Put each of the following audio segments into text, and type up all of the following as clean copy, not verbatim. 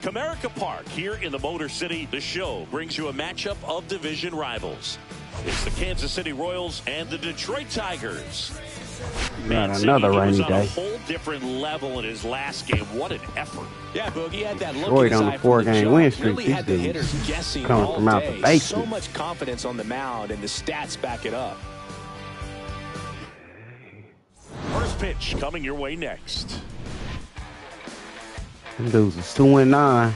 Comerica Park here in the Motor City. The show brings you a matchup of division rivals. It's the Kansas City Royals and the Detroit Tigers. Not another rainy day. day. A whole different level in his last game. What an effort! Yeah, Boogie had that look Detroit in his on eye the 4-game win streak. Really had the hitters guessing coming all from out the day. basement. So much confidence on the mound, and the stats back it up. First pitch coming your way next. Them dudes is 2-9.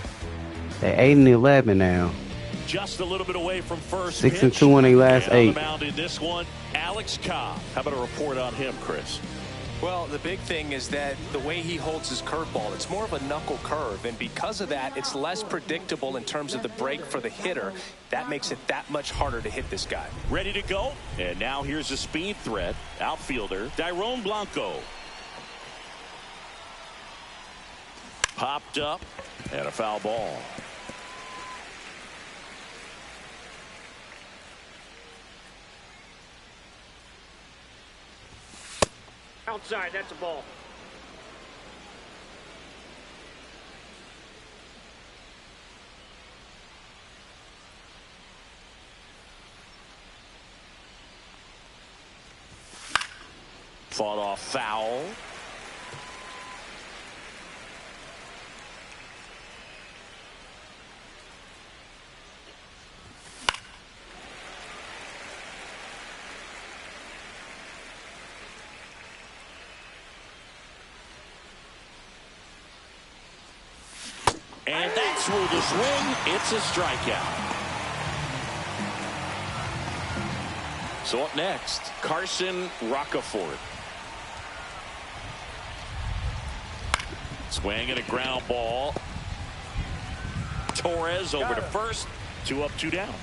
They're 8-11 now. Just a little bit away from first. 6-2 in their last 8. On the mound in this one, Alex Cobb. How about a report on him, Chris? Well, the big thing is that the way he holds his curveball, it's more of a knuckle curve, and because of that, it's less predictable in terms of the break for the hitter. That makes it that much harder to hit this guy. Ready to go, and now here's a speed threat. Outfielder Dairon Blanco. Popped up, and a foul ball. Outside, that's a ball. Fought off foul. And that's through the swing. It's a strikeout. So up next, Carson Roccaforte. Swing and a ground ball. Torres over to first. 2 up, 2 down.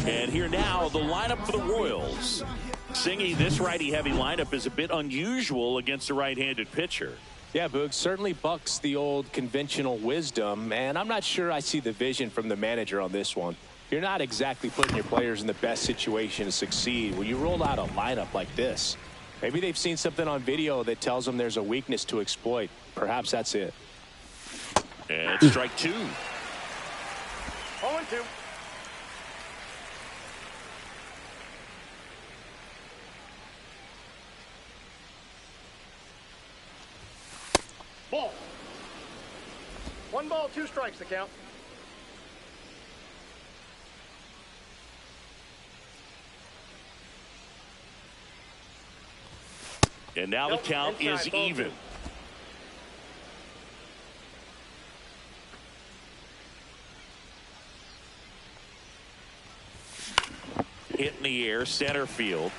And here now, the lineup for the Royals. Singy, this righty-heavy lineup is a bit unusual against a right-handed pitcher. Yeah, Boog, certainly bucks the old conventional wisdom, and I'm not sure I see the vision from the manager on this one. You're not exactly putting your players in the best situation to succeed when you roll out a lineup like this. Maybe they've seen something on video that tells them there's a weakness to exploit. Perhaps that's it. And strike 2. 0-2. Ball. 1 ball, 2 strikes the count. And now the count is even. Hit in the air, center field.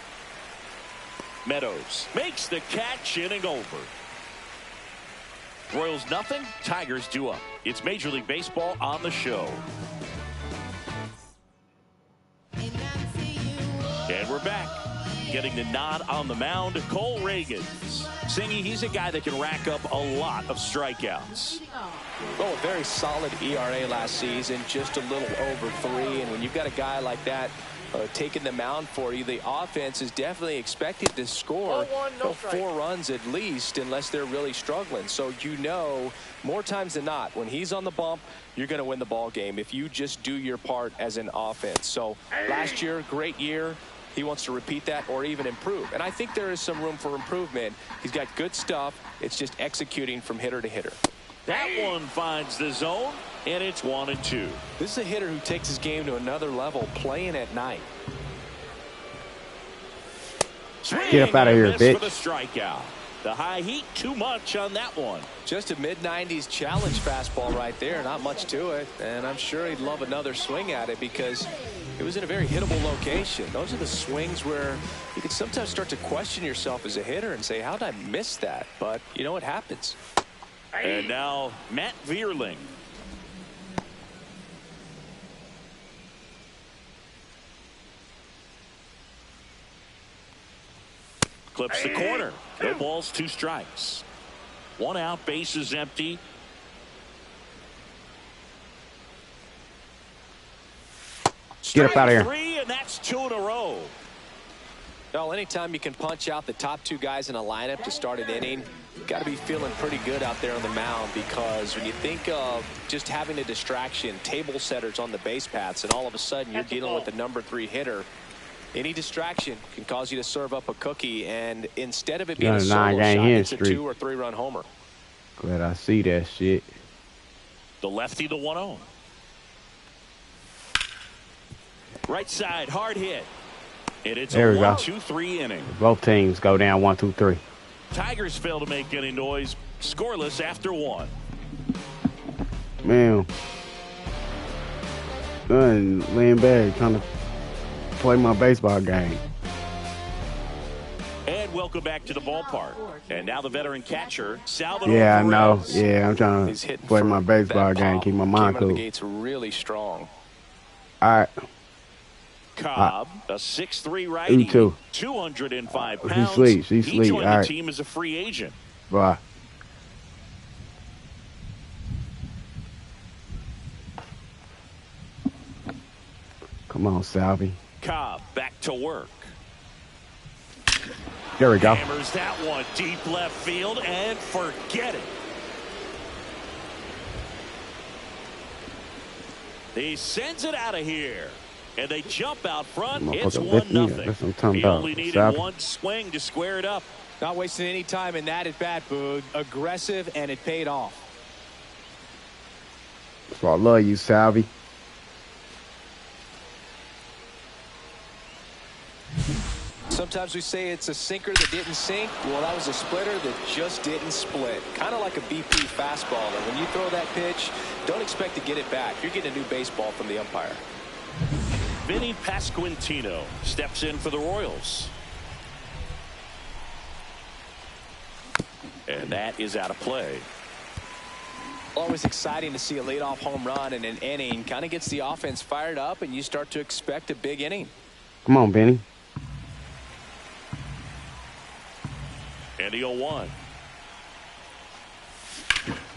Meadows makes the catch, inning over. Royals nothing, Tigers 2 up. It's Major League Baseball on the show. And we're back. Getting the nod on the mound, Cole Reagans. Singy, he's a guy that can rack up a lot of strikeouts. Oh, a very solid ERA last season, just a little over 3. And when you've got a guy like that taking the mound for you, the offense is definitely expected to score 4 runs at least, unless they're really struggling. So you know, more times than not, when he's on the bump, you're going to win the ball game if you just do your part as an offense. So last year, great year. He wants to repeat that or even improve. And I think there is some room for improvement. He's got good stuff. It's just executing from hitter to hitter. That one finds the zone, and it's 1-2. This is a hitter who takes his game to another level playing at night. Get up out of here, bitch. For the strikeout. The high heat, too much on that one. Just a mid-90s challenge fastball right there. Not much to it. And I'm sure he'd love another swing at it because it was in a very hittable location. Those are the swings where you can sometimes start to question yourself as a hitter and say, how did I miss that? But, you know, what happens. And now Matt Vierling. Clips the corner. No balls, 2 strikes. 1 out, bases empty. Get up out of here. 3, and that's 2 in a row. Well, anytime you can punch out the top two guys in a lineup to start an inning, you've got to be feeling pretty good out there on the mound, because when you think of just having a distraction, table setters on the base paths, and all of a sudden you're dealing with the number 3 hitter, any distraction can cause you to serve up a cookie, and instead of it being a solo shot, it's a 2- or 3-run homer. Glad I see that shit. The lefty, the 1-0. Right side, hard hit. And it's there a we go. 1-2-3 inning. Both teams go down 1-2-3. Tigers fail to make any noise. Scoreless after 1. Man. I'm laying back trying to play my baseball game. And welcome back to the ballpark. And now the veteran catcher, Salvador Yeah, I know. Perez. Yeah, I'm trying to play my baseball game, keep my mind cool. The gates really strong. All right. Cobb, a 6'3" righty, 205 pounds. He sleeps. He joined All the right. team as a free agent. Bye. Come on, Salvi. Cobb back to work. There we go. Hammers that one deep left field and forget it. He sends it out of here. And they jump out front. It's 1-0. He only needed one swing to square it up. Not wasting any time in that at bat, Boog. Aggressive, and it paid off. That's why I love you, Salvi. Sometimes we say it's a sinker that didn't sink. Well, that was a splitter that just didn't split. Kind of like a BP fastball. And when you throw that pitch, don't expect to get it back. You're getting a new baseball from the umpire. Vinny Pasquantino steps in for the Royals. And that is out of play. Always exciting to see a leadoff home run in an inning. Kind of gets the offense fired up, and you start to expect a big inning. Come on, Benny. And the 0-1.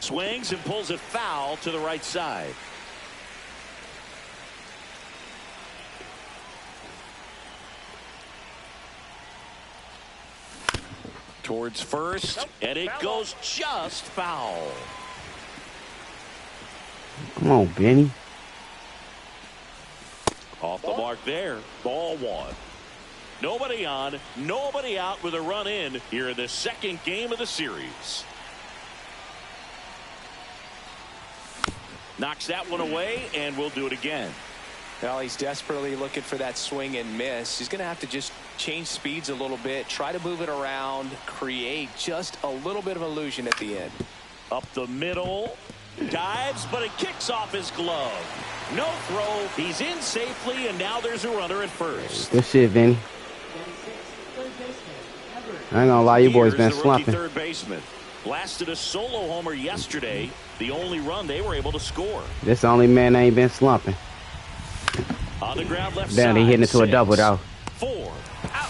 Swings and pulls it foul to the right side. Towards first, and it goes just foul. Come on, Benny. Off the mark there. Ball 1. Nobody on, nobody out with a run in here in the second game of the series. Knocks that one away, and we'll do it again. Well, he's desperately looking for that swing and miss. He's going to have to just change speeds a little bit, try to move it around, create just a little bit of illusion at the end. Up the middle, dives, but it kicks off his glove. No throw. He's in safely, and now there's a runner at first. Good shit, Vinny. I ain't gonna lie, you boys been slumping. Third baseman blasted a solo homer yesterday. The only run they were able to score. This only man that ain't been slumping. On the ground left Damn, side. he hitting it to a double though. 4 out.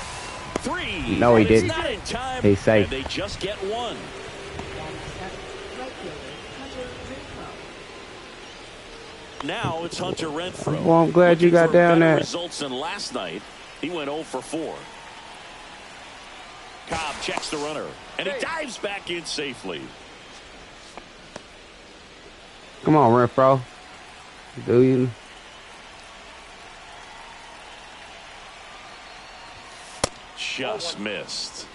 3. No, he didn't. Not in time. He's safe. And they just get one. Now it's Hunter Renfroe. Well, I'm glad you got down there. Results than last night. He went 0 for 4. Cobb checks the runner, and he dives back in safely. Come on, Renfroe. Do you? Just missed.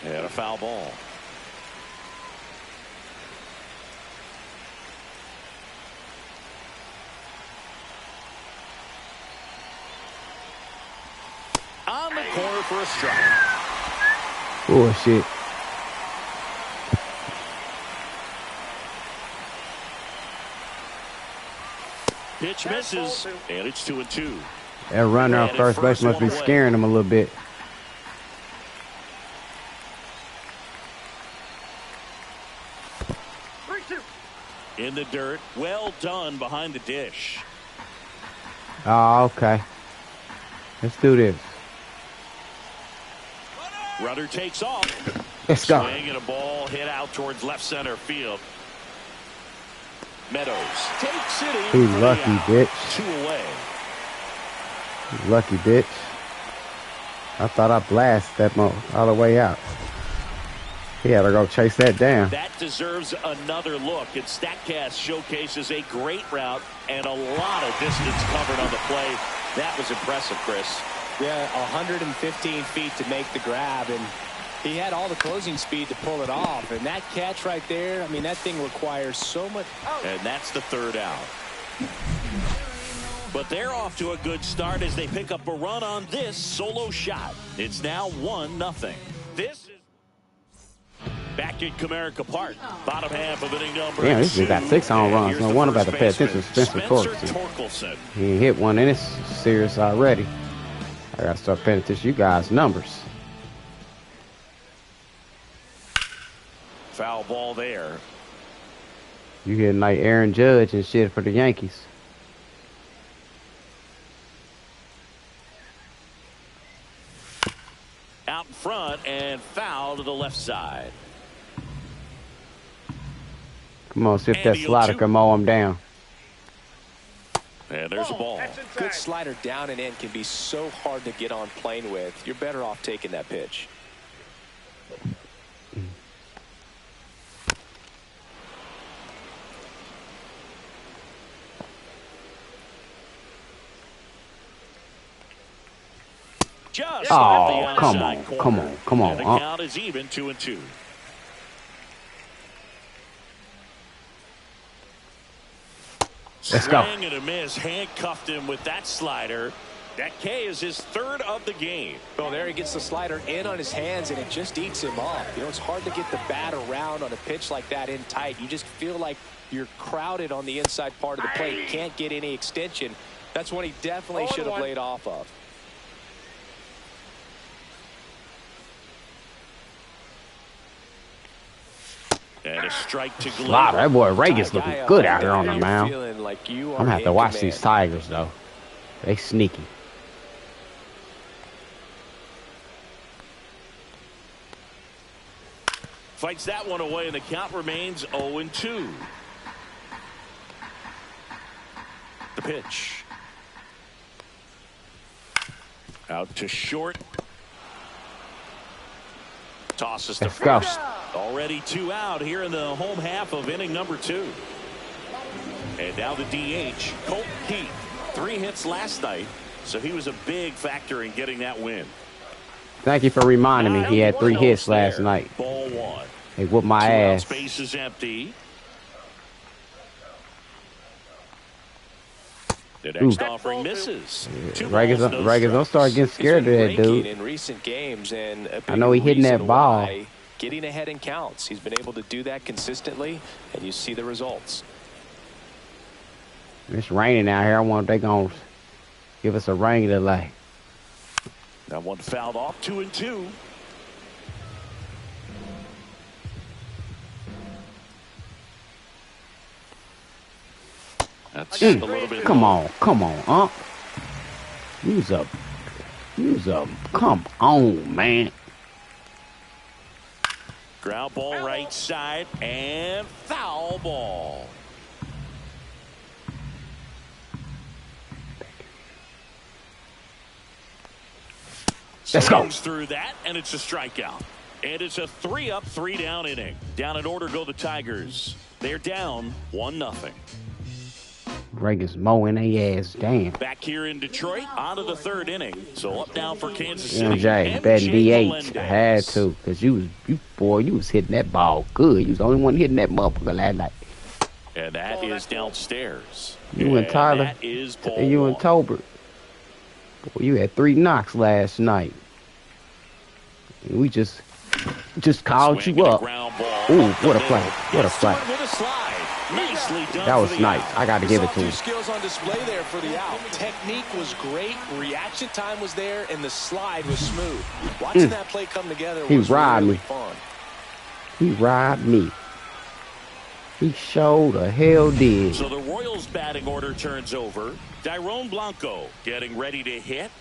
And a foul ball. On the corner for a strike. Oh, shit. Pitch misses, and it's 2-2. That runner on first base must be scaring him a little bit. In the dirt, well done behind the dish. Oh, okay. Let's do this. Runner takes off. Let's go. Swing and a ball hit out towards left center field. Meadows takes it in. He's lucky, bitch. 2 away. He's lucky, bitch. I thought I blasted that mo all the way out. He had to go chase that down. That deserves another look. And StatCast showcases a great route and a lot of distance covered on the play. That was impressive, Chris. Yeah, 115 feet to make the grab, and he had all the closing speed to pull it off. And that catch right there, I mean, that thing requires so much. And that's the 3rd out. But they're off to a good start as they pick up a run on this solo shot. It's now 1-0. This is back at Comerica Park. Bottom half of inning number 2. Damn, this dude got 6 home runs. No wonder about to pay attention to Spencer Torkelson. He hit one and it's serious already. I gotta start paying attention to you guys' numbers. Foul ball there. You hitting like Aaron Judge and shit for the Yankees. Out in front and foul to the left side. Come on, see if that slider can mow him down. And there's a ball. Good slider down and in can be so hard to get on plane with. You're better off taking that pitch. Just oh, come on. The count is even 2-2. Let's go. Swing and a miss. Handcuffed him with that slider. That K is his 3rd of the game. Well, there he gets the slider in on his hands, and it just eats him off. You know, it's hard to get the bat around on a pitch like that in tight. You just feel like you're crowded on the inside part of the plate. Can't get any extension. That's one he definitely should have laid off of. And a strike to Glenn. Wow, that boy Reagan's looking good out here on the mound. Like I'm gonna have to watch these Tigers though. They sneaky. Fights that one away, and the count remains 0-2. The pitch. Out to short. Tosses to first. Already 2 out here in the home half of inning number 2. And now the DH, Colt Keith. 3 hits last night, so he was a big factor in getting that win. Thank you for reminding me he had 3 hits last night. Ball 1. They whooped my ass. Space is empty. The next offering misses. Reagan's don't start getting scared of that dude. In recent games, and I know he's hitting that ball. Getting ahead in counts. He's been able to do that consistently, and you see the results. It's raining out here. I wonder if they're going to give us a rain delay. That one fouled off. 2-2. That's a little bit. Come on, Use up. Come on, man. Ground ball right side and foul ball. Let's go. Through that, and it's a strikeout. And it's a 3-up, 3-down inning. Down in order go the Tigers. They're down 1-0. Reagan's mowing their ass down. Back here in Detroit, on to the 3rd inning. So up now for Kansas City. MJ, betting DH. I had to, because you was hitting that ball good. You was the only one hitting that motherfucker last night. And that is downstairs. You and Tyler. That is and you and Tolbert. Boy, you had 3 knocks last night. And we just called you up. Ooh, what a play. What a play. That was nice. I got to give it to him. Skills on display there for the out. Technique was great. Reaction time was there, and the slide was smooth. Watching that play come together was really fun. He robbed me. He showed the hell did. So the Royals batting order turns over. Dairon Blanco getting ready to hit.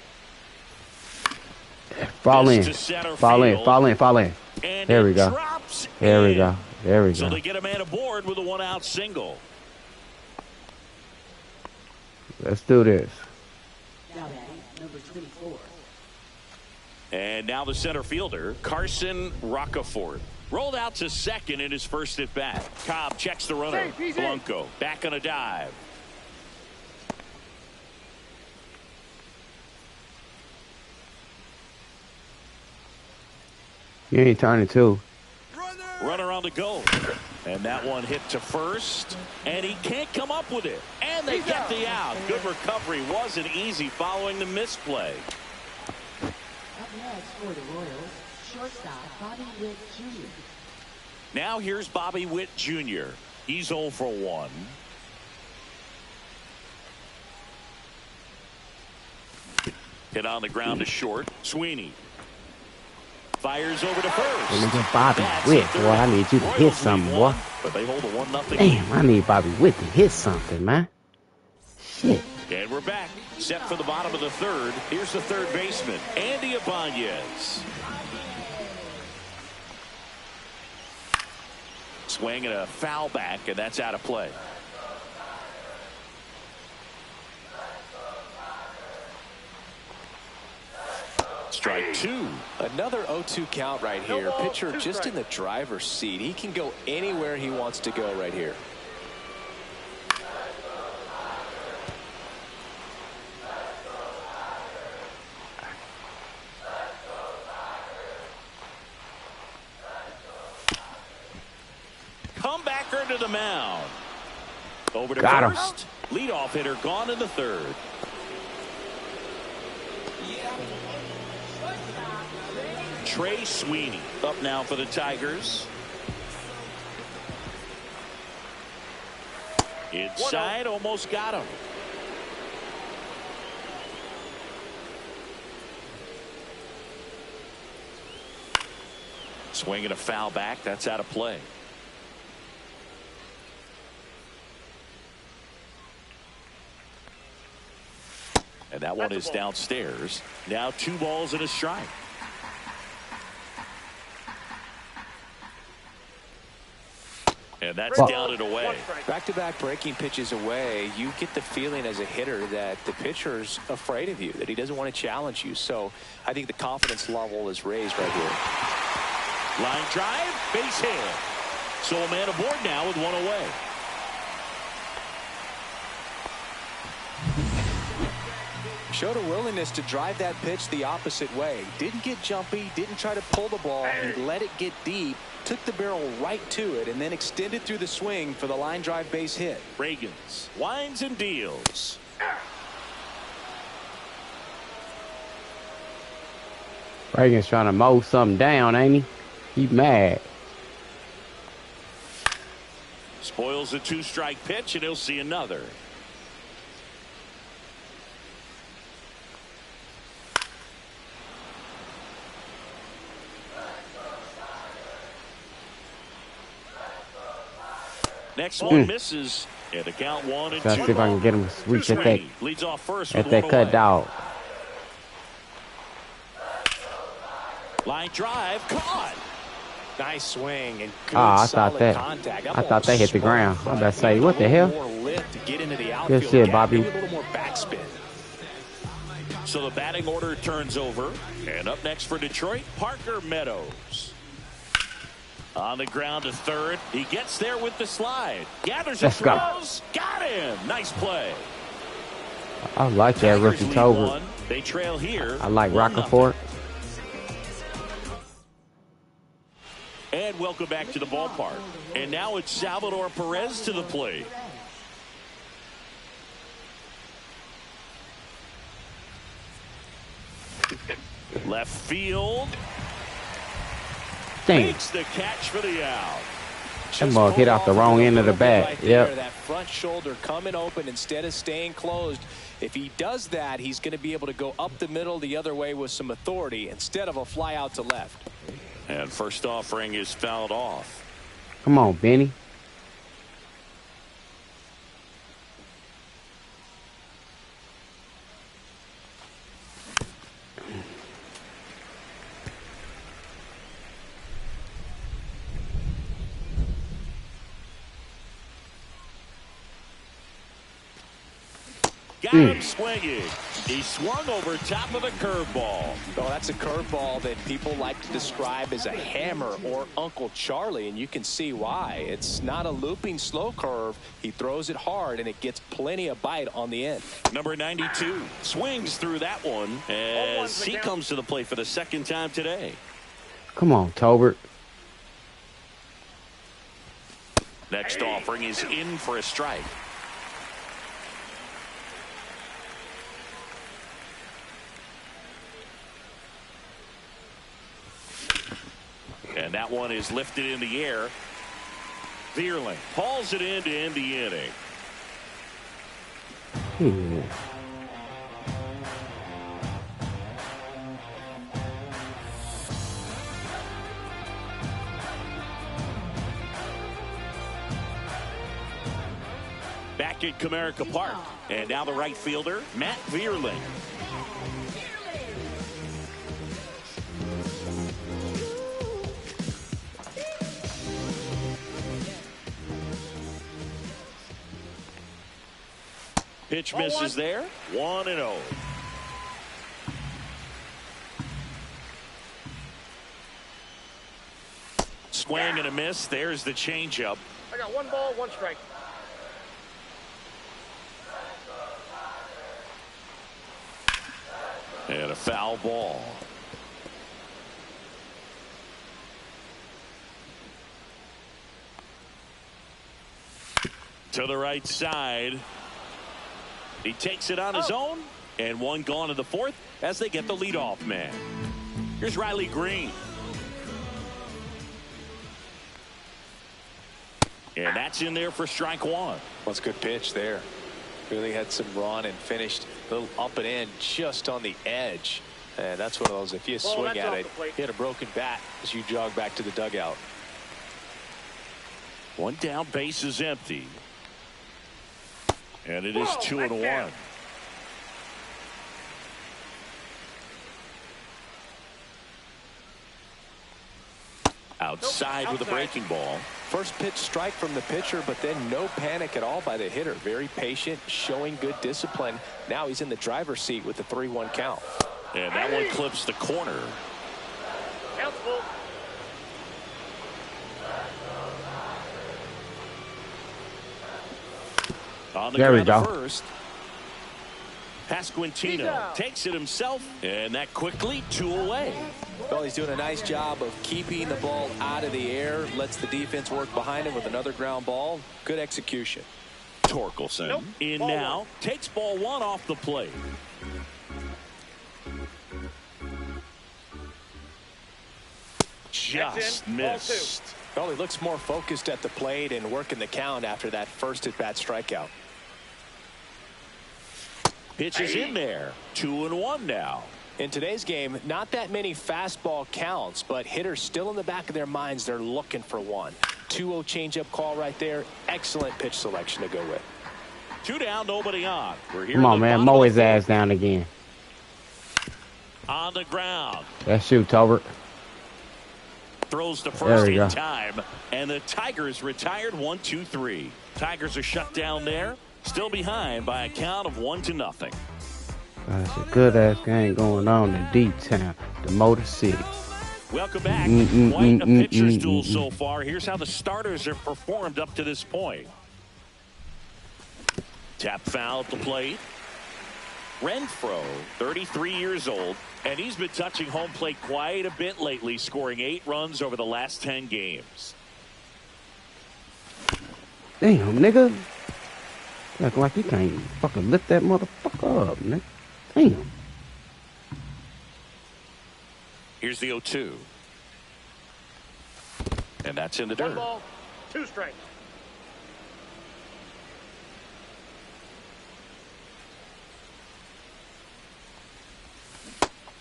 Fall This in. to center Fall in. field. Fall in. Fall in. And There we it go. drops There we in. go. There we So go. they get a man aboard with a one-out single. Let's do this. Number 24. And now the center fielder, Carson Rocafort. Rolled out to second in his first at bat. Cobb checks the runner. Safe, easy. Blanco back on a dive. You ain't turning two. Runner on the go. And that one hit to first. And he can't come up with it. And they get the out. Good recovery. Wasn't easy following the misplay. Up next for the Royals, shortstop Bobby Witt Jr. Now here's Bobby Witt Jr. He's 0 for 1. Hit on the ground to short. Sweeney fires over to first. Look at Bobby Witt, boy. I need you to hit something, boy. But they hold a 1-0 lead. Damn, I need Bobby Witt to hit something, man. Shit. And we're back. Set for the bottom of the third. Here's the third baseman, Andy Ibanez. Swing and a foul back, and that's out of play. Strike two. Another 0-2 count right here. No ball, Pitcher two just strikes. in the driver's seat. He can go anywhere he wants to go right here. Comebacker to the mound. Over to Got him. first. Leadoff hitter gone in the third. Trey Sweeney up now for the Tigers. Inside, almost got him. Swinging a foul back. That's out of play. And that one is downstairs. Now 2 balls and a strike. And that's down and away. Back-to-back breaking pitches away, you get the feeling as a hitter that the pitcher's afraid of you, that he doesn't want to challenge you. So I think the confidence level is raised right here. Line drive, base hit. So a man aboard now with 1 away. Showed a willingness to drive that pitch the opposite way. Didn't get jumpy, didn't try to pull the ball. He let it get deep, took the barrel right to it, and then extended through the swing for the line drive base hit. Reagans winds and deals. Reagan's trying to mow something down, ain't he? He mad. Spoils a 2-strike pitch, and he'll see another. Next one misses, and the count 1 and 2. Try to see if I can get him to reach at that, Sweeney leads off first with at that 1 cut away. dog. Line drive caught. Nice swing and good I solid thought that. contact. I thought they hit the ground. I'm about to say, what the hell? More lift to get into the Good outfield shit, gap, Bobby. maybe a little more backspin. So the batting order turns over. And up next for Detroit, Parker Meadows. On the ground to third. He gets there with the slide. Gathers and Let's go. throws. Got him. Nice play. I like that Tigers rookie lead Tober. 1. They trail here. I like 1-0. Rocafort. And welcome back to the ballpark. And now it's Salvador Perez to the plate. Left field. Damn. Makes the catch for the out. That mug hit off the wrong end of the bat. Right there, Yep. that front shoulder coming open instead of staying closed. If he does that, he's going to be able to go up the middle the other way with some authority instead of a fly out to left. And first offering is fouled off. Come on, Benny. Got him swinging. He swung over top of the curveball. Oh, that's a curveball that people like to describe as a hammer or Uncle Charlie, and you can see why. It's not a looping slow curve. He throws it hard, and it gets plenty of bite on the end. Number 92 swings through that one as he comes to the plate for the second time today. Come on, Tolbert. Next offering is in for a strike. And that one is lifted in the air. Yr1 hauls it in to end the inning. Back at Comerica Park. And now the right fielder, Matt Yr1. Pitch misses there. 1-0. Swing and a miss. There's the changeup. I got 1 ball, 1 strike. And a foul ball. To the right side. He takes it on his own, and one gone in the fourth as they get the leadoff man. Here's Riley Green. And that's in there for strike one. That's a good pitch there. Really had some run and finished a little up and in just on the edge. And that's one of those, if you swing at it, hit a broken bat as you jog back to the dugout. One down, base is empty. And it is 2-1. Outside with a breaking ball. First pitch strike from the pitcher, but then no panic at all by the hitter. Very patient, showing good discipline. Now he's in the driver's seat with the 3-1 count. And that one clips the corner. Count's full. On the there we ground go. First. Pasquantino takes it himself, and that quickly 2 away. Well, he's doing a nice job of keeping the ball out of the air, lets the defense work behind him with another ground ball. Good execution. Torkelson in ball now, one. Takes ball 1 off the plate. Just missed. Well, he looks more focused at the plate and working the count after that first at-bat strikeout. Pitch is in there. 2-1 now. In today's game, not that many fastball counts, but hitters still in the back of their minds, they're looking for one. 2-0 changeup call right there. Excellent pitch selection to go with. 2 down, nobody on. We're here. Come on, man. Mow his ass down again. On the ground. That's you, Tolbert. Throws to first in time, and the Tigers retired 1-2-3. Tigers are shut down there, still behind by a count of 1-0. That's a good ass game going on in D-Town, the Motor City. Welcome back. Quite a pitcher's duel so far. Here's how the starters have performed up to this point. Tap foul at the plate. Renfroe, 33 years old, and he's been touching home plate quite a bit lately, scoring 8 runs over the last 10 games. Damn, nigga. Act like you can't fucking lift that motherfucker up, nigga. Damn. Here's the 0-2. And that's in the dirt. 1 ball, 2 strikes.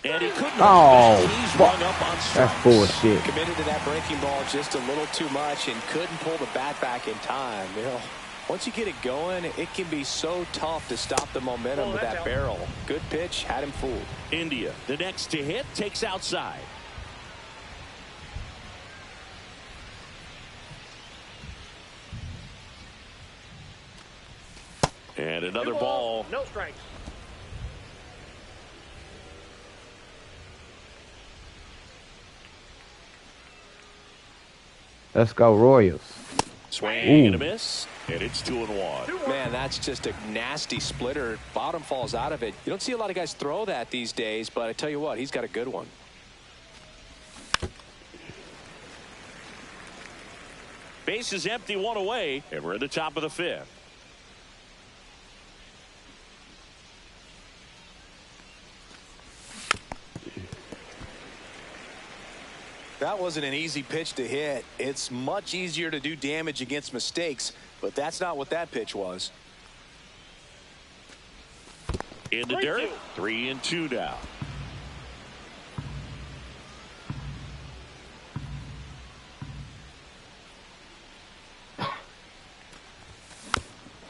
And he couldn't. Oh, he's rung up on strikes. That's bullshit. Committed to that breaking ball just a little too much and couldn't pull the bat back in time. You know, once you get it going, it can be so tough to stop the momentum with that barrel. Good pitch, had him fooled. India, the next to hit, takes outside. And another ball. No strikes. Let's go Royals. Swing and a miss, and it's 2-1. Man, that's just a nasty splitter. Bottom falls out of it. You don't see a lot of guys throw that these days, but I tell you what, he's got a good one. Base is empty, one away, and we're at the top of the 5th. That wasn't an easy pitch to hit. It's much easier to do damage against mistakes, but that's not what that pitch was. In the dirt, 3-2 now.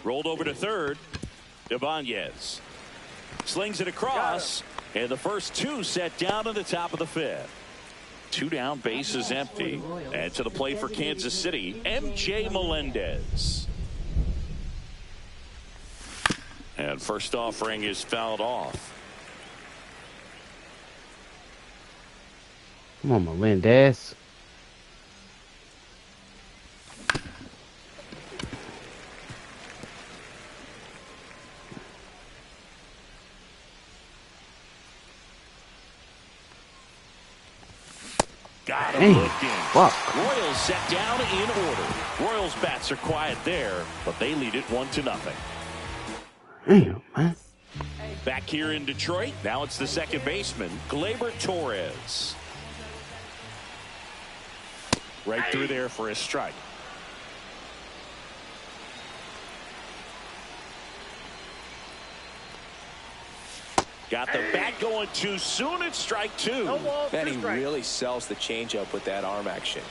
Rolled over to third. Ibanez slings it across, and the first 2 set down in the top of the 5th. 2 down, base is empty, and to the plate for Kansas City, MJ Melendez. And first offering is fouled off. Come on, Melendez. Got him looking. Fuck. Royals set down in order. Royals bats are quiet there, but they lead it 1-0. Damn, man. Back here in Detroit, now it's the second baseman, Gleyber Torres. Right through there for a strike. Got the bat going too soon. It's strike 2. No balls, Man, 2 he strikes. really sells the changeup with that arm action.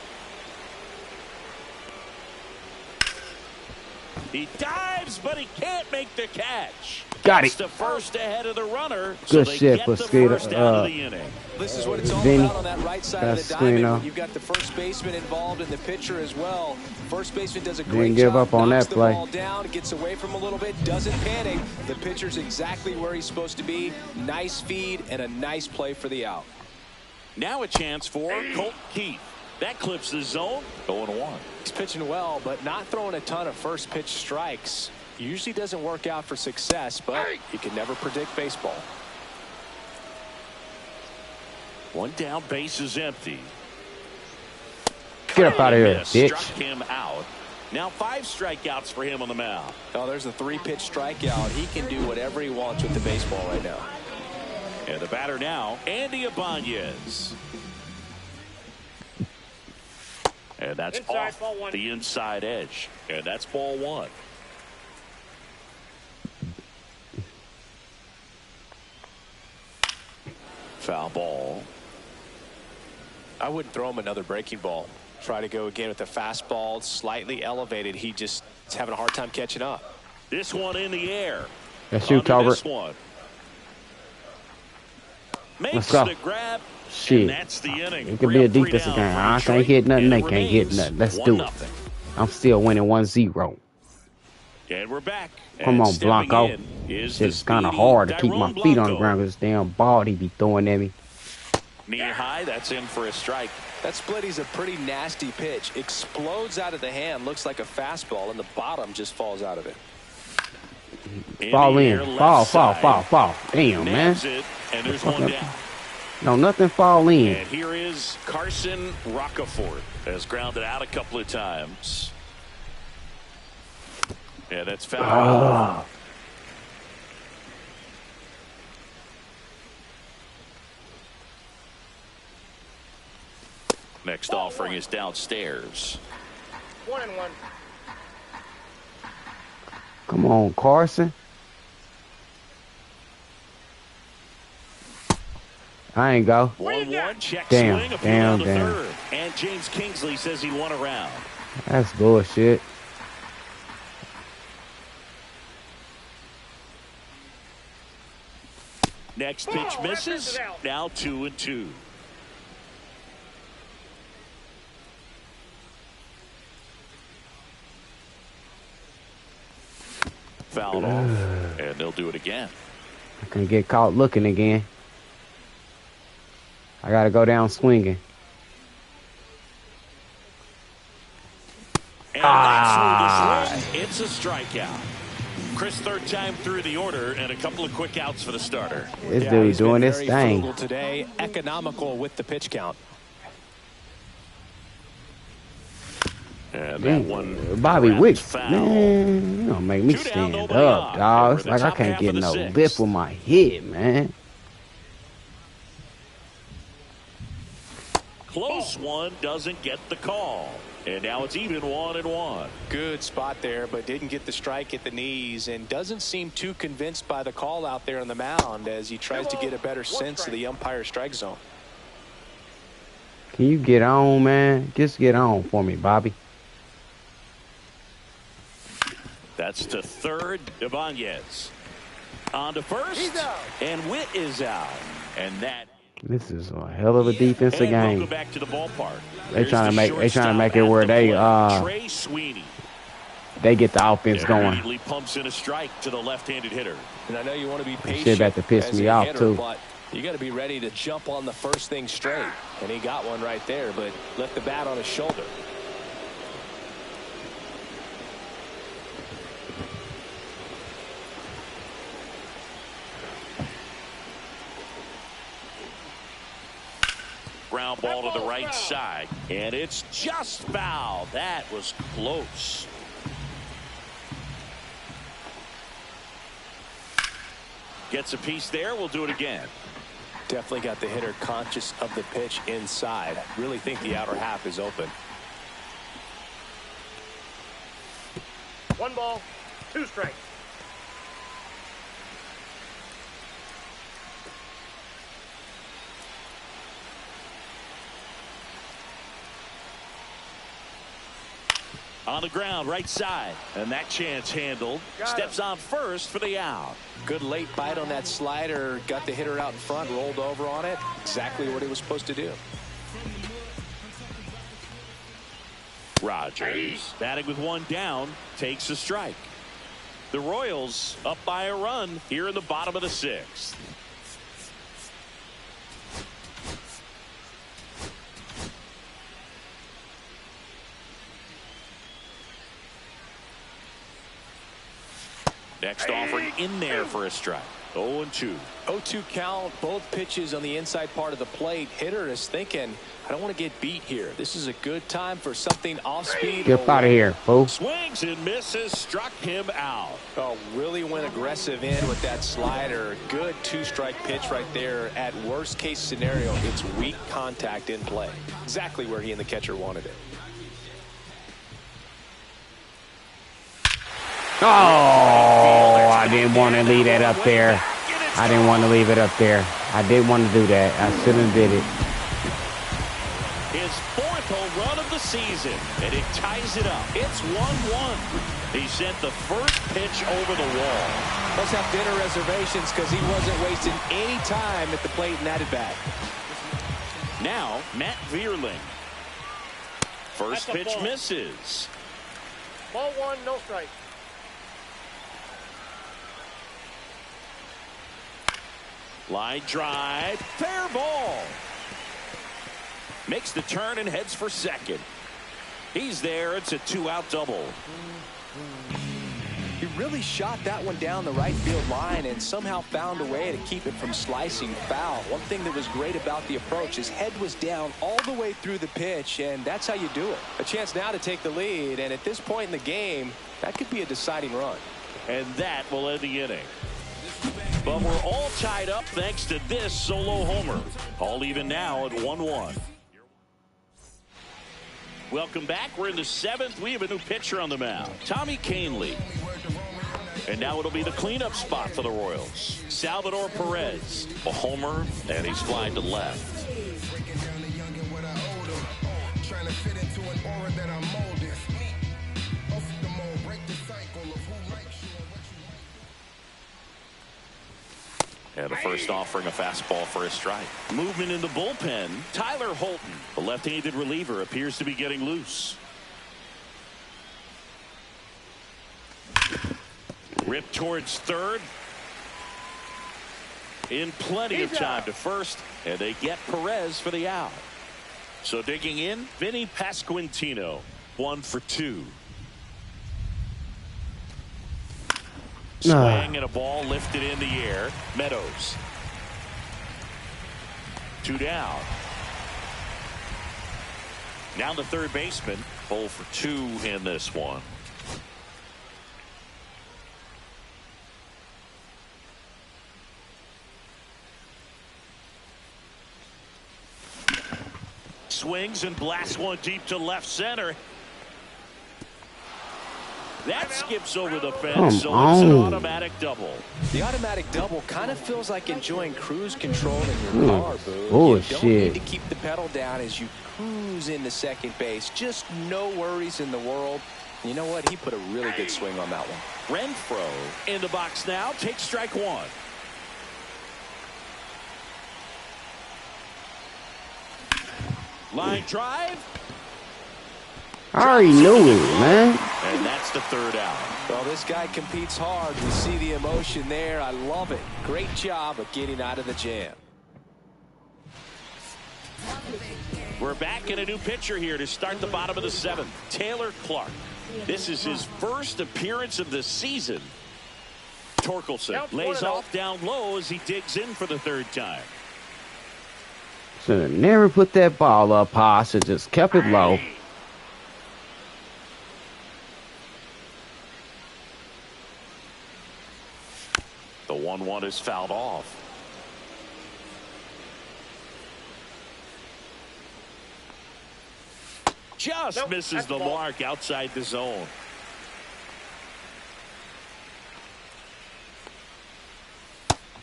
He dives, but he can't make the catch. Got Gets it. to first ahead of the runner. Good so they shit get for the Skeeter. first out of the inning. This is what it's all Vinny, about on that right side of that's the diamond. Skeeter. When you've got the first baseman involved and the pitcher as well. First baseman does a Didn't great give job. up on knocks that the play. ball down, gets away from him a little bit, doesn't panic. The pitcher's exactly where he's supposed to be. Nice feed and a nice play for the out. Now a chance for Colt Keith. That clips the zone. 0-1. He's pitching well, but not throwing a ton of first pitch strikes. Usually doesn't work out for success, but you can never predict baseball. 1 down, base is empty. Get up out of here, Miss, bitch. struck him out. Now 5 strikeouts for him on the mound. Oh, there's a 3-pitch strikeout. He can do whatever he wants with the baseball right now. And the batter now, Andy Ibanez. And that's Inside, ball off 1. the inside edge. And that's ball 1. Foul ball. I wouldn't throw him another breaking ball. Try to go again with the fastball, slightly elevated. He just is having a hard time catching up. This one in the air. Let's shoot, Under this Talbot. one. Makes Let's go. the grab. Shit. And that's the inning. It could be a 3-3 defensive down game. for I can't Detroit, hit nothing. and They it can't hit remains nothing. Let's do it. 1-0. I'm still winning 1-0. And we're back. Come And on, stepping Blanco. in is Shit's the kind of speedy hard to keep my Tyrone feet on the Blanco. ground because this damn ball he be throwing at me. Knee high, that's in for a strike. That splitty's a pretty nasty pitch. Explodes out of the hand, looks like a fastball, and the bottom just falls out of it. Fall the in. air, left Fall. side. Damn, man. Nabs it, and there's one down. No, nothing fall in. And here is Carson Rocafort. Has grounded out a couple of times. Yeah, that's foul. Ah. Next offering is downstairs. 1-1. Come on, Carson. I ain't go. 1-1, check Damn, swing, a few damn, down to damn. third. And James Kingsley says he won a round. That's bullshit. Next pitch misses. Now 2-2. Fouled off. they'll do it again. I can get caught looking again. I got to go down swinging. And that's through the swing. It's a strikeout. Chris, third time through the order, and a couple of quick outs for the starter. This dude doing his thing today. Economical with the pitch count. And that one, Bobby Wicks, man, you don't make me stand up, dog. It's like I can't get no lift with my head, man. Close one, doesn't get the call. And now it's even 1-1. Good spot there, but didn't get the strike at the knees, and doesn't seem too convinced by the call out there on the mound as he tries to get a better sense of the umpire strike zone. Can you get on, man? Just get on for me, Bobby. That's to third. Ibanez on to first, and Witt is out, and that. This is a hell of a defensive game. We'll go back to the ballpark. They trying to make it where they get the offense going. Immediately pumps in a strike to the left-handed hitter. And I know you want to be patient. Shit about to piss me off too. But you got to be ready to jump on the first thing straight. And he got one right there, but left the bat on his shoulder. Ground ball to the right side, and it's just foul. That was close. Gets a piece there. We'll do it again. Definitely got the hitter conscious of the pitch inside. Really think the outer half is open. 1 ball, 2 strikes. On the ground, right side, and that chance handled. Steps on first for the out. Good late bite on that slider. Got the hitter out in front, rolled over on it. Exactly what he was supposed to do. Rogers, batting with 1 down, takes a strike. The Royals up by a run here in the bottom of the 6th. Next offering in there for a strike. 0-2. 0-2 count. Both pitches on the inside part of the plate. Hitter is thinking, I don't want to get beat here. This is a good time for something off speed. Get out of here, fool. Swings and misses. Struck him out. Oh, really went aggressive in with that slider. Good 2-strike pitch right there. At worst case scenario, it's weak contact in play. Exactly where he and the catcher wanted it. Oh, I didn't want to leave that up there. I didn't want to leave it up there. I didn't want to do that. I shouldn't have did it. His 4th home run of the season, and it ties it up. It's 1-1. He sent the first pitch over the wall. Must have dinner reservations because he wasn't wasting any time at the plate in that at bat. Now, Matt Vierling. First pitch misses. Ball 1, no strike. Line drive, fair ball. Makes the turn and heads for second. He's there. It's a 2-out double. He really shot that one down the right field line and somehow found a way to keep it from slicing foul. One thing that was great about the approach, his head was down all the way through the pitch, and that's how you do it. A chance now to take the lead, and at this point in the game, that could be a deciding run. And that will end the inning. But we're all tied up thanks to this solo homer. All even now at 1-1. Welcome back. We're in the 7th. We have a new pitcher on the mound, Tommy Kahnle. And now it'll be the cleanup spot for the Royals. Salvador Perez, a homer, and he's flying to left. And the first offering a fastball for a strike. Movement in the bullpen. Tyler Holton, the left-handed reliever, appears to be getting loose. Ripped towards third. in plenty of time to first, and they get Perez for the out. So digging in, Vinny Pasquantino, 1 for 2. Swing and a ball lifted in the air. Meadows. 2 down. Now the third baseman, 0 for 2 in this one. Swings and blasts one deep to left center. That skips over the fence, so it's an automatic double. The automatic double kind of feels like enjoying cruise control in your car, Boo. Oh, you shit. don't need to keep the pedal down as you cruise into second base. Just no worries in the world. You know what? He put a really good swing on that one. Renfroe in the box now. Takes strike 1. Line drive. I already knew it, man. And that's the third out. Well, this guy competes hard. We see the emotion there. I love it. Great job of getting out of the jam. We're back in a new pitcher here to start the bottom of the 7th. Taylor Clark. This is his first appearance of the season. Torkelson lays off down low as he digs in for the third time. Should have never put that ball up high. Should just kept it low. The 1-1 is fouled off. Just misses the mark outside the zone.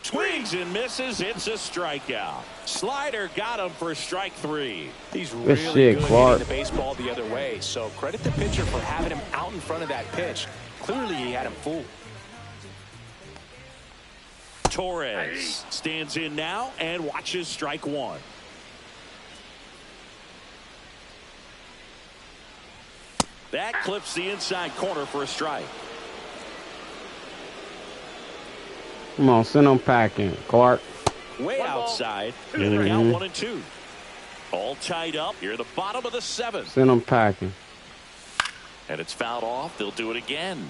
Swings and misses. It's a strikeout. Slider got him for strike 3. He's really good hitting the baseball the other way. So credit the pitcher for having him out in front of that pitch. Clearly he had him fooled. Torres stands in now and watches strike 1. That clips the inside corner for a strike. Come on, send him packing, Clark. Way outside. And the count 1-2. All tied up here at the bottom of the 7th. Send him packing. And it's fouled off. They'll do it again.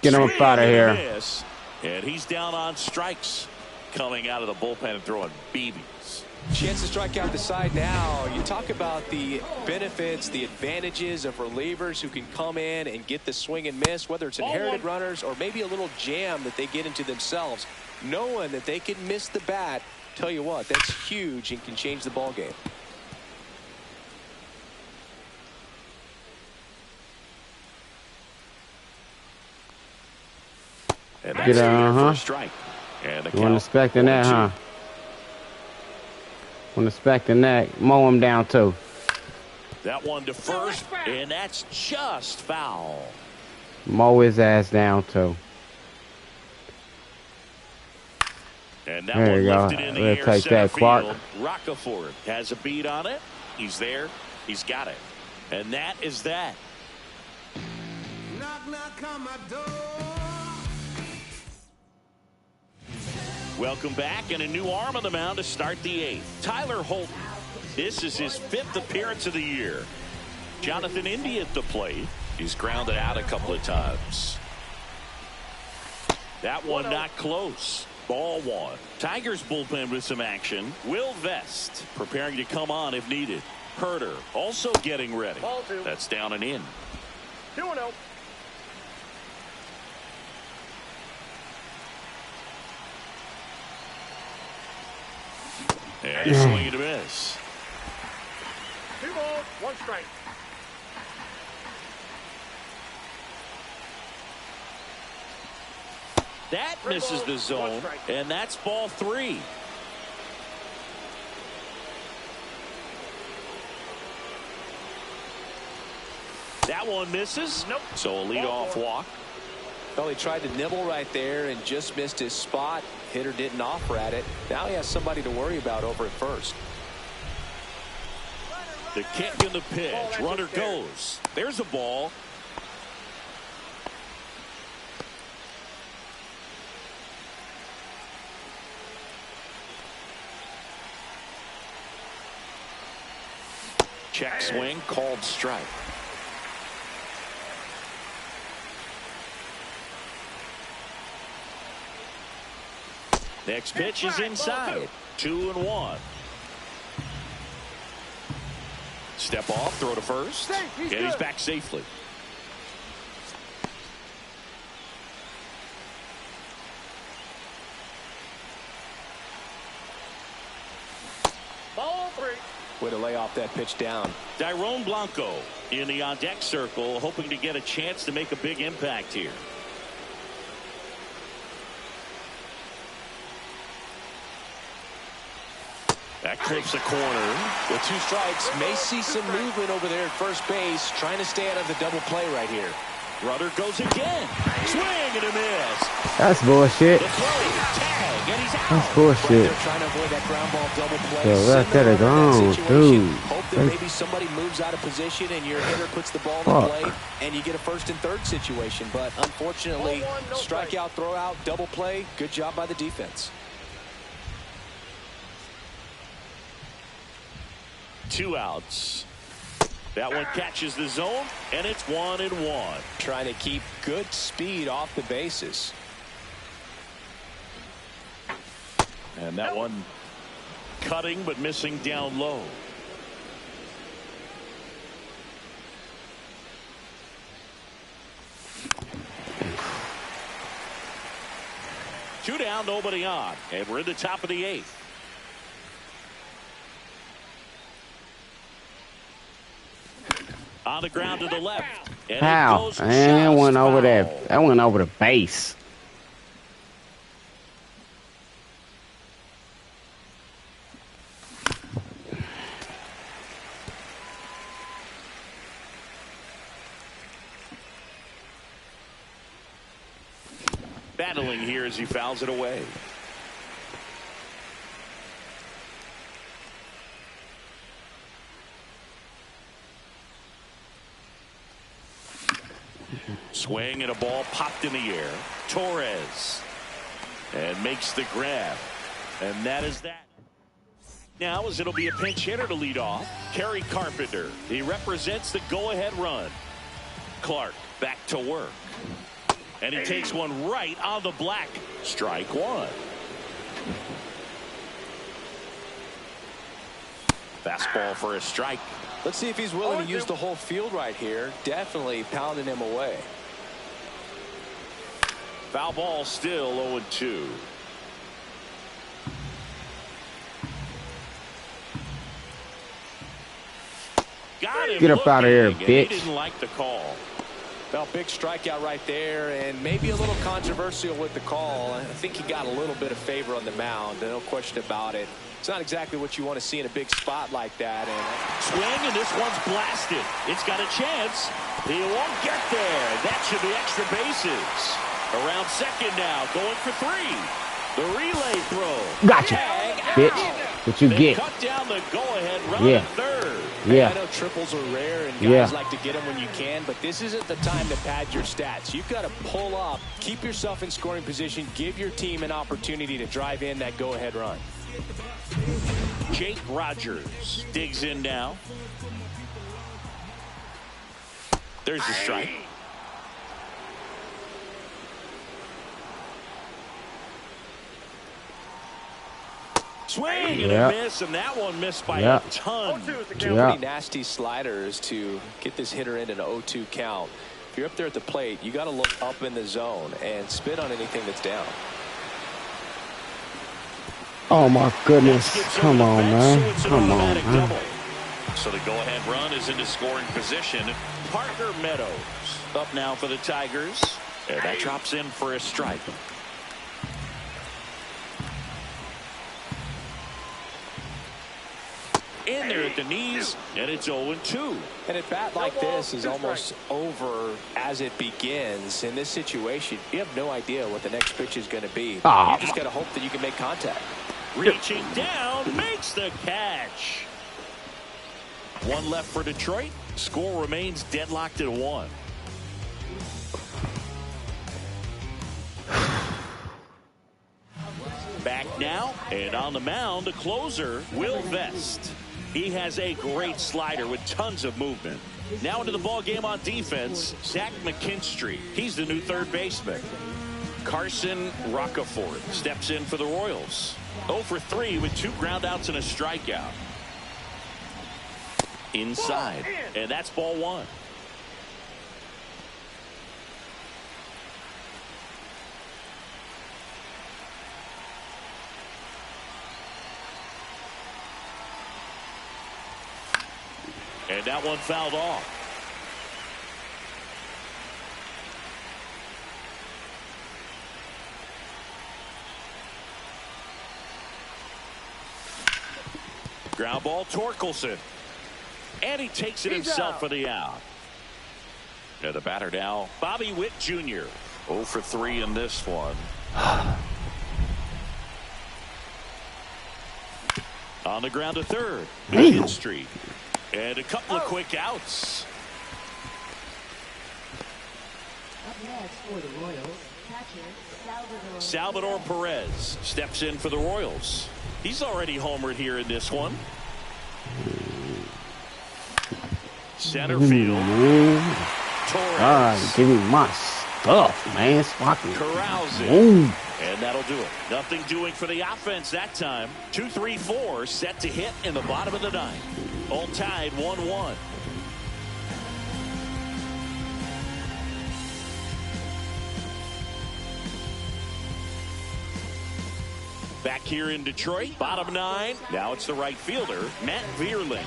Get him up out of here. Miss, and he's down on strikes. Coming out of the bullpen and throwing BBs. Chance to strike out the side now. You talk about the benefits, the advantages of relievers who can come in and get the swing and miss, whether it's inherited runners or maybe a little jam that they get into themselves. Knowing that they can miss the bat, tell you what, that's huge and can change the ball game. And that's for a strike. And the wasn't expecting that, huh? Wasn't expecting that. Mow him down, too. That one to first, and that's just foul. Mow his ass down, too. And that there one you go. lifted in the We'll air, take that, Clark. field. Roccaforte has a beat on it. He's there. He's got it. And that is that. Knock, knock on my door. Welcome back, and a new arm on the mound to start the 8th. Tyler Holton. This is his 5th appearance of the year. Jonathan India at the plate. He's grounded out a couple of times. That one not close. Ball 1. Tigers bullpen with some action. Will Vest preparing to come on if needed. Herter also getting ready. That's down and in. 2-0. And a swing and a miss. 2 balls, 1 strike. That misses the zone, and that's ball 3. That one misses. Nope. So a leadoff walk. Well, he tried to nibble right there and just missed his spot. Hitter didn't offer at it. Now he has somebody to worry about over at first. The kick and the pitch. Runner goes. There's a ball. Check swing, called strike. Next pitch is inside. 2-1. Step off, throw to first, and he's back safely. Ball 3. Way to lay off that pitch down. Yr1 Blanco in the on-deck circle, hoping to get a chance to make a big impact here. That clips the corner. With 2 strikes, may see some movement over there at first base, trying to stay out of the double play right here. Rudder goes again. Swing and a miss. That's bullshit. The throw, tag, and he's out. That's bullshit. They're trying to avoid that ground ball double play. Yo, let that Similar go, situation. dude. Hope that maybe somebody moves out of position and your hitter puts the ball on the plate and you get a first and third situation. But unfortunately, strikeout, throw out, double play. Good job by the defense. 2 outs. That one catches the zone, and it's 1-1. Trying to keep good speed off the bases. And that one cutting but missing down low. Two down, nobody on, and we're in the top of the 8th. On the ground to the left. And How? And went over that. That went over the base. Battling here as he fouls it away. Swing and a ball popped in the air. Torres. And makes the grab. And that is that. Now as it'll be a pinch hitter to lead off. Kerry Carpenter. He represents the go-ahead run. Clark back to work. And he takes one right on the black. Strike 1. Fastball for a strike. Let's see if he's willing to use the whole field right here. Definitely pounding him away. Foul ball still 0-2. Got him. Get up out of here, looking, bitch. He didn't like the call. Well, big strikeout right there, and maybe a little controversial with the call. I think he got a little bit of favor on the mound, no question about it. It's not exactly what you want to see in a big spot like that. And Swing, and this one's blasted. It's got a chance. He won't get there. That should be extra bases. Around second now, going for 3. The relay throw. Gotcha, bitch. What you They get? cut down the go-ahead run Yeah. at third. Yeah. I know triples are rare, and guys like to get them when you can, but this isn't the time to pad your stats. You've got to pull up, keep yourself in scoring position, give your team an opportunity to drive in that go-ahead run. Jake Rogers digs in now. There's the strike. Swing and a miss, and that one missed by a ton. Two pretty nasty sliders to get this hitter into an 0-2 count. If you're up there at the plate, you got to look up in the zone and spit on anything that's down. Oh my goodness. Come on, man. Come on, man. So the go-ahead run is into scoring position. Parker Meadows up now for the Tigers. And that drops in for a strike. In there at the knees, and it's 0-2. And at bat like this is almost over as it begins. In this situation, you have no idea what the next pitch is going to be. You just got to hope that you can make contact. Reaching down, makes the catch. 1 left for Detroit. Score remains deadlocked at 1. Back now, and on the mound, the closer, Will Vest. He has a great slider with tons of movement. Now into the ball game on defense, Zach McKinstry. He's the new third baseman. Carson Roccaforte steps in for the Royals. 0 for 3 with 2 groundouts and a strikeout. Inside, and that's ball 1. And that one fouled off. Ground ball, Torkelson. And he takes it himself for the out. And the batter now, Bobby Witt Jr. 0 for 3 in this one. On the ground to third. McKinstry. And a couple of quick outs. Up next for the Royals, catcher Salvador Perez steps in for the Royals. He's already homered here in this one. Center field. Torres. Give me my stuff, man. Fucking carousing. And that'll do it. Nothing doing for the offense that time. 2-3-4 set to hit in the bottom of the ninth. All tied 1-1. Back here in Detroit, bottom 9. Now it's the right fielder, Matt Vierling.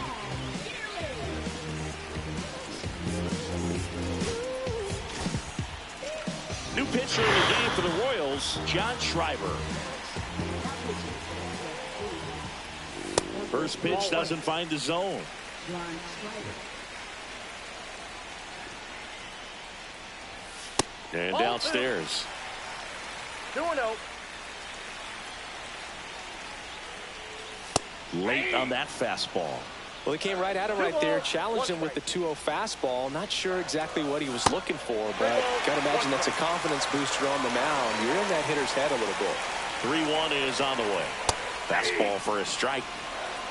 New pitcher in the game for the Royals, John Schreiber. First pitch doesn't find the zone. And downstairs. 2-0. Late on that fastball. Well, he came right at him right there, challenged him with the 2-0 fastball. Not sure exactly what he was looking for, but got to imagine that's a confidence booster on the mound. You're in that hitter's head a little bit. 3-1 is on the way. Fastball for a strike.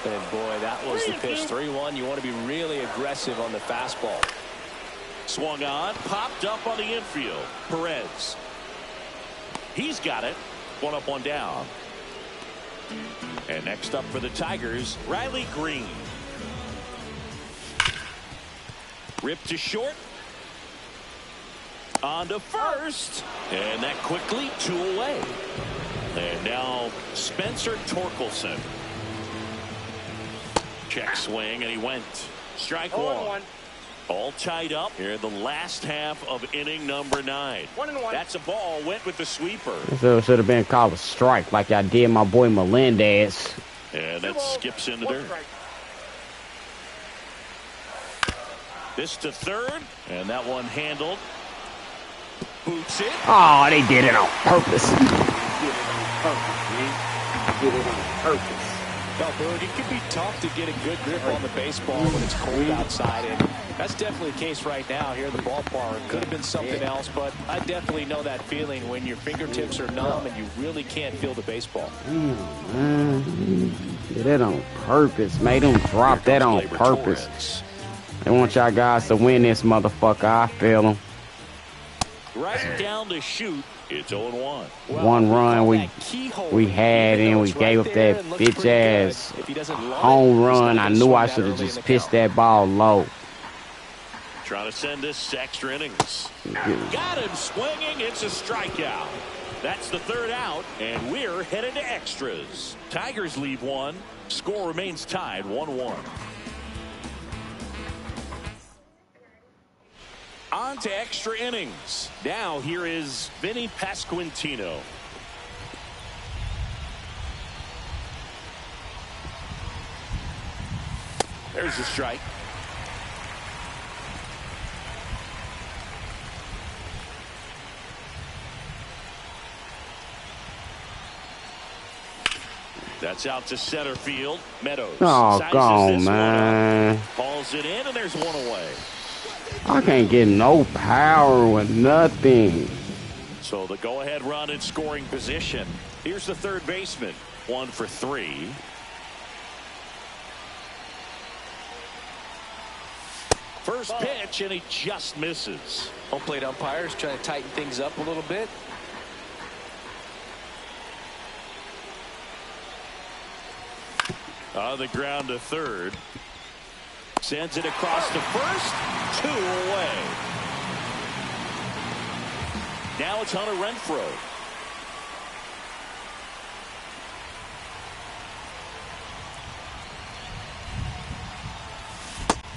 And boy, that was the pitch. 3-1. You want to be really aggressive on the fastball. Swung on, popped up on the infield. Perez. He's got it. 1 up, 1 down. And next up for the Tigers, Riley Green. Ripped to short. On to first. And that quickly 2 away. And now Spencer Torkelson. Check swing, and he went. Strike 1. All tied up here in the last half of inning number 9. 1-1. That's a ball. Went with the sweeper. So it should have been called a strike like I did my boy Melendez. And that skips in the dirt. This to third. And that one handled. Boots it. Oh, they did it on purpose. Did it on purpose, man. Did it on purpose. Well, Bird, it can be tough to get a good grip on the baseball when it's cold outside, and that's definitely the case right now here in the ballpark. Could have been something else, but I definitely know that feeling when your fingertips are numb and you really can't feel the baseball. Did it on purpose. Made them drop that on purpose. They want y'all guys to win this motherfucker. I feel them. Right down the chute. It's 0-1. One run we had, and we gave up that bitch ass home run. I knew I should have just pitched that ball low. Trying to send this to extra innings. Got him swinging. It's a strikeout. That's the third out, and we're headed to extras. Tigers leave 1. Score remains tied 1-1. On to extra innings. Now here is Vinny Pasquantino. There's the strike. That's out to center field. Meadows. Oh, go on, man. Calls it in, and there's 1 away. I can't get no power with nothing. So the go-ahead run in scoring position. Here's the third baseman. 1 for 3. First pitch, and he just misses. Home plate umpires trying to tighten things up a little bit. On the ground to third. Sends it across to first. 2 away. Now it's Hunter Renfroe.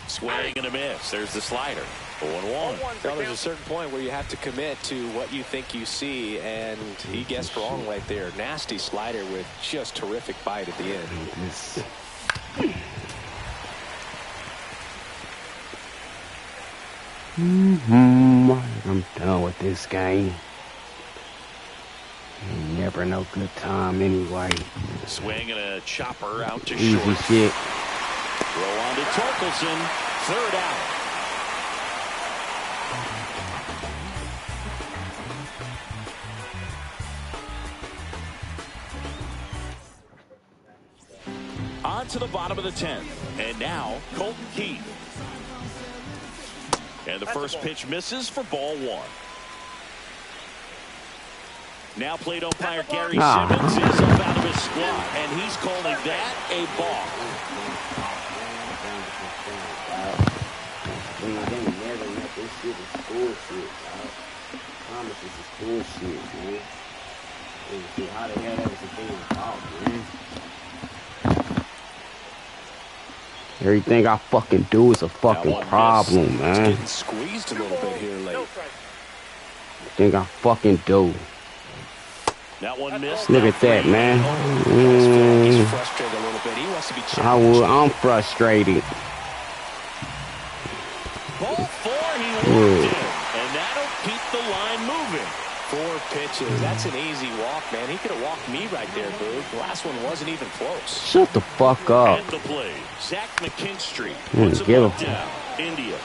Swing and a miss. There's the slider. 0-1. Well, there's a certain point where you have to commit to what you think you see, and he guessed wrong right there. Nasty slider with just terrific bite at the end. I'm done with this game. Never no good time anyway. Swing and a chopper out to Easy short. shit. Throw on to Torkelson. 3rd out. On to the bottom of the 10th. And now Colton Keith. And the first pitch misses for ball 1. Now plate umpire Gary Simmons is up out of his squad, and he's calling that a balk. Never met this shit is bullshit, dog. Promise this is bullshit, man. How the hell that was a damn balk, man? Everything I fucking do is a fucking problem, man. Getting squeezed a little bit here late. Everything I fucking do. That one missed. Look at that, man. He's frustrated a little bit. He wants to be challenged. I'm frustrated. Ball 4, he walked in, and that'll keep the line moving. 4 pitches. That's an easy walk, man. He could have walked me right there, Boog. The last one wasn't even close. Shut the fuck up. And the play. Zach McKinstry puts give him a down. India.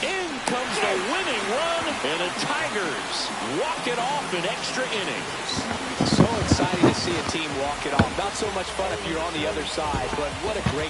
In comes the winning run, and the Tigers walk it off in extra innings. So exciting to see a team walk it off. Not so much fun if you're on the other side, but what a great